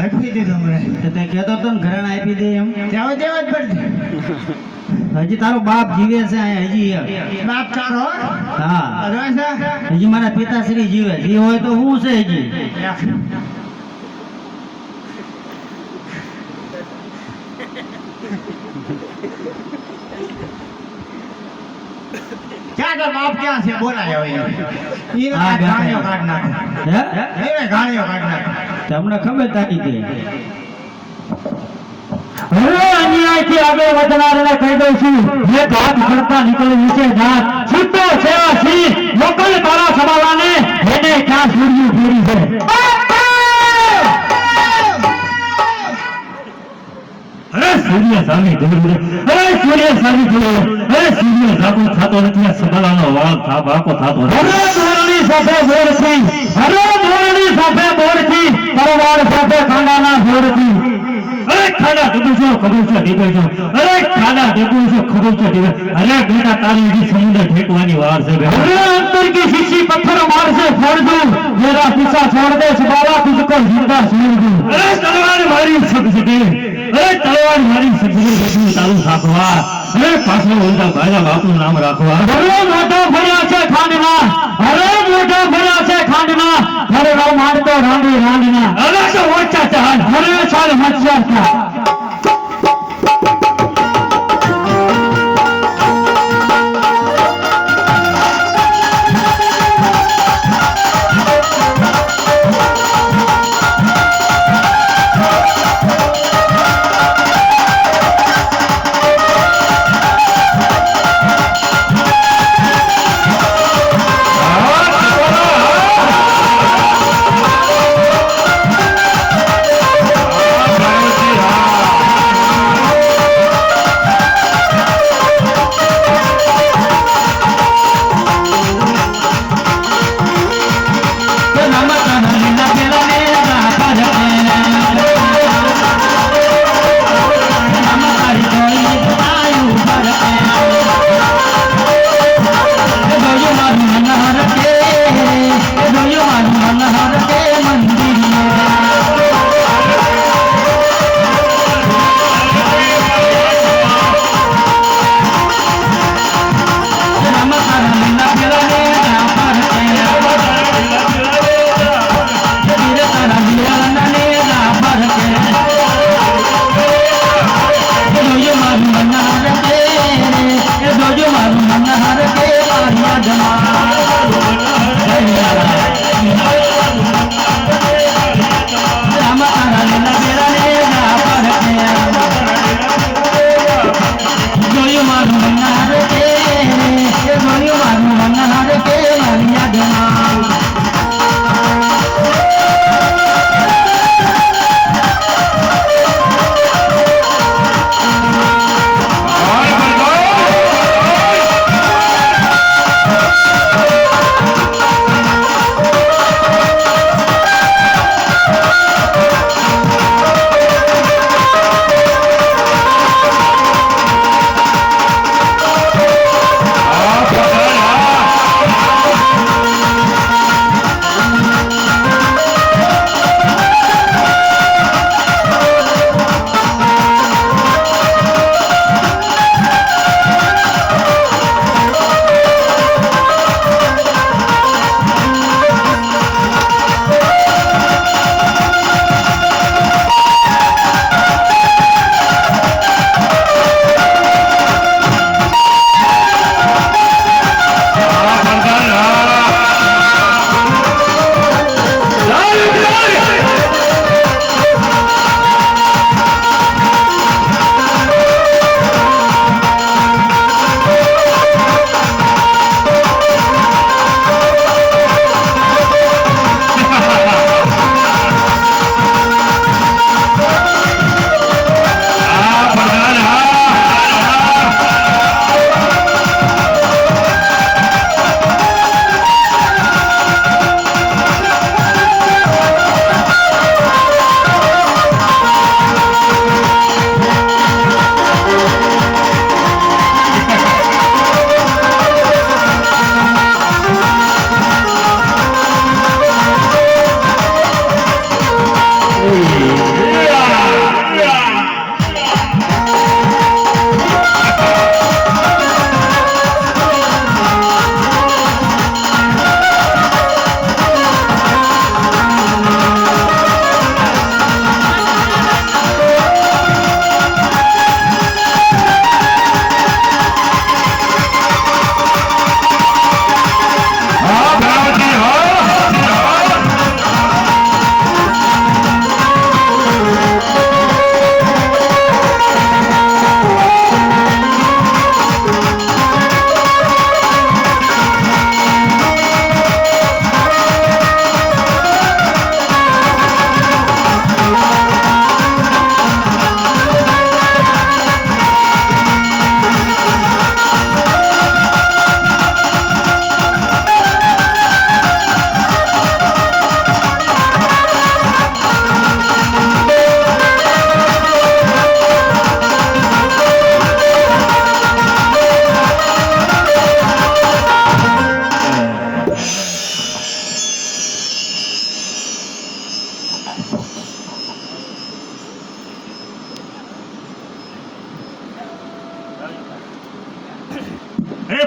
આપી દીધો મને. તે કહેતો તો ને ઘરેણા આપી દે એમ. ત્યાં દેવા જ પડશે. હજી તારો બાપ જીવે છે અહીંયા હજી. બાપ તારો? હા અરે છે? હજી મારા પિતાશ્રી જીવે. જી હોય તો હું છે હજી. ક્યાં તો બાપ ક્યાં છે બોલાય હવે. ઈને હા, ગાણીઓ કાઢ નાખો. હે એને ગાણીઓ કાઢ નાખો. તમને ખબર તાકી દે. હવે અન્યાયથી આગળ વધનારને કહી દઉં છું, જે ઘાત કરતા નીકળે વિશે જાત છૂટો સેવા સી મોકલ તારા સવાલાને એને ક્યાં સૂર્ય ફેરી છે. અરે સૂર્ય સામી ધોરે, અરે સૂર્ય સામી ધોરે, અરે સૂર્ય જાગો થતો નથી, આ સવાલાનો વાળ બાકો થતો નથી. અરે ધોરણી સાથે બોરથી, અરે ધોરણી સાથે બોરથી, તરવાર સાથે ખાંડાના જોરથી. અરે ખાડા ડૂબું છું ખબર છે ડીબે છું, અરે ખાડા ડૂબું છું ખબર છે ડીબે. અરે બેટા તારી હજી સમુદ્ર ઠેકવાની વાર છે. અરે અંતર की शीशी पत्थर मार से फोड़ दूं, मेरा पीछा छोड़ दे बाबा तुझको जिंदा छोड़ दूं. अरे तलवार मारी सब जगह, अरे तलवार मारी सब जगह બધું તારું રાખવા, અરે પાછળ ઓલતા ભાઈના બાપનું નામ રાખવા. અરે મોટા ભર્યા છે ખાંડના, અરે મોટા ભર્યા છે ખાંડના, અરે રાવ માંડતો રાંડી રાંડના. અરે તો ઓછા ચાલ, અરે ચાલ મચ્યા ચાલ.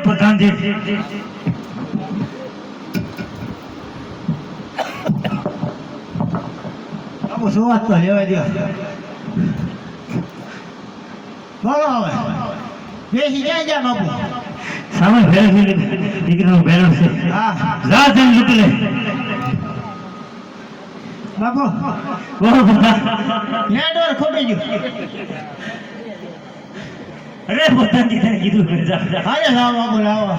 પ્રધાનજી બાપુ શું વાત તો લેવા દો બોલો હવે બેસી ક્યાં ગયા બાપુ સામે ભેળ છે દીકરીનું ભેળ છે હા જા જઈને લૂંટી લે બાપુ બોલો પ્રધાન નેટવર્ક ખોટી ગયું અરે પ્રધાનજી તને કીધું મેં જા જા. હાલે લાવો બાપુ લાવો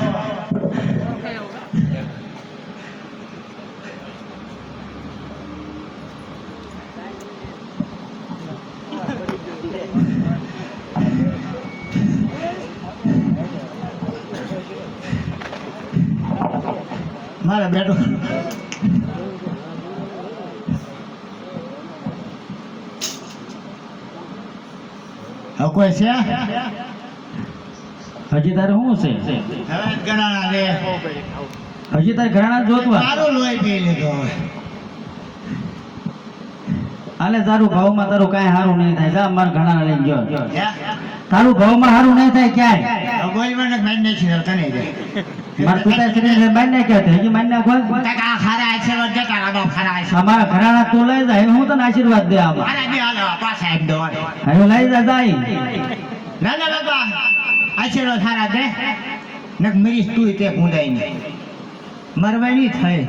મારે બેઠો હવે કોઈ છે હજી તારે શું છે હવે ગણાના લે હજી તારે ઘરાણા જ જોતવા મારું લોહી પી લીધો હવે આલે તારું ભાવમાં તારું કાંઈ સારું નહીં થાય જા મારા ઘણા લઈને ગયો હે? તારું ભાવમાં સારું નહીં થાય ક્યાંય હવે બોલ મને મારી નાખી તને દે મારા પિતાશ્રીને મારી નાખ્યા હતા. હજી મારી નાખો કાકા ખારા આશીર્વાદ દેતા રાબા ખારા આશીર્વાદ અમારા ઘરાણા તું લઈ જાય હું તને આશીર્વાદ દે આમાં મારા દે હાલો પાછા એક દો હવે લઈ જા જાય ના ના બાબા આશીર્વાદ ખારા દે નક મરીશ તું તે કુંડાઈ નહીં મરવાની થઈ